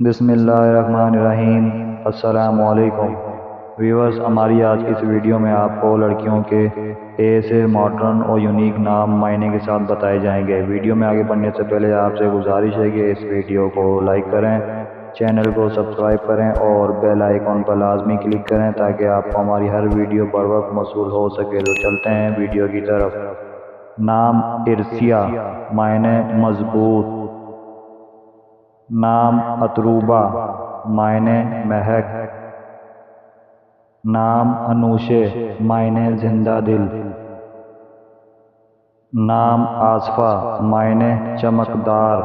بسم اللہ الرحمن الرحیم۔ السلام علیکم ویورز، ہماری آج کی اس ویڈیو میں آپ کو لڑکیوں کے ایسے ماڈرن اور یونیک نام معنی کے ساتھ بتائے جائیں گے۔ ویڈیو میں آگے بڑھنے سے پہلے آپ سے گزارش ہے کہ اس ویڈیو کو لائک کریں، چینل کو سبسکرائب کریں اور بیل آئیکن پر لازمی کلک کریں تاکہ آپ کو ہماری ہر ویڈیو پر وقت موصول ہو سکے۔ تو چلتے ہیں ویڈیو کی طرف۔ نام ارسیہ، معنی مضبوط۔ نام اتروبہ، معنی مہک۔ نام انوشے، معنی زندہ دل۔ نام آصفہ، معنی چمکدار۔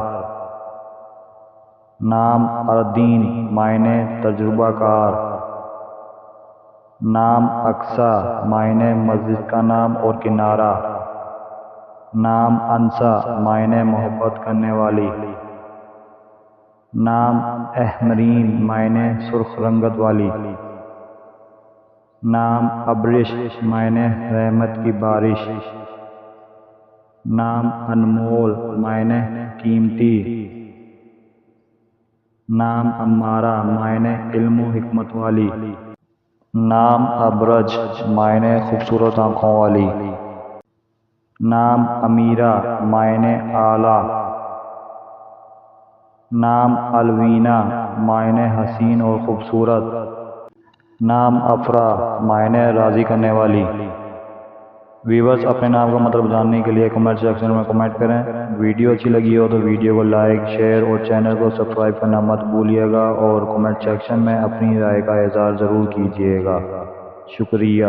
نام اردین، معنی تجربہ کار۔ نام اقصی، معنی مسجد کا نام اور کنارہ۔ نام انسا، معنی محبت کرنے والی۔ نام احمرین، معنی سرخ رنگت والی۔ نام ابرش، معنی رحمت کی بارش۔ نام انمول، معنی قیمتی۔ نام امارہ، معنی علم و حکمت والی۔ نام ابرج، معنی خوبصورت آنکھوں والی۔ نام امیرہ، معنی اعلیٰ۔ نام الوینہ، معنی حسین اور خوبصورت۔ نام افرا، معنی راضی کرنے والی۔ ویورز، اپنے نام کا مطلب جاننے کے لیے کمنٹ سیکشن میں کمنٹ کریں۔ ویڈیو اچھی لگی ہو تو ویڈیو کو لائک، شیئر اور چینل کو سبسکرائب کرنا مت بھولیے گا اور کمنٹ سیکشن میں اپنی رائے کا اظہار ضرور کیجیے گا۔ شکریہ۔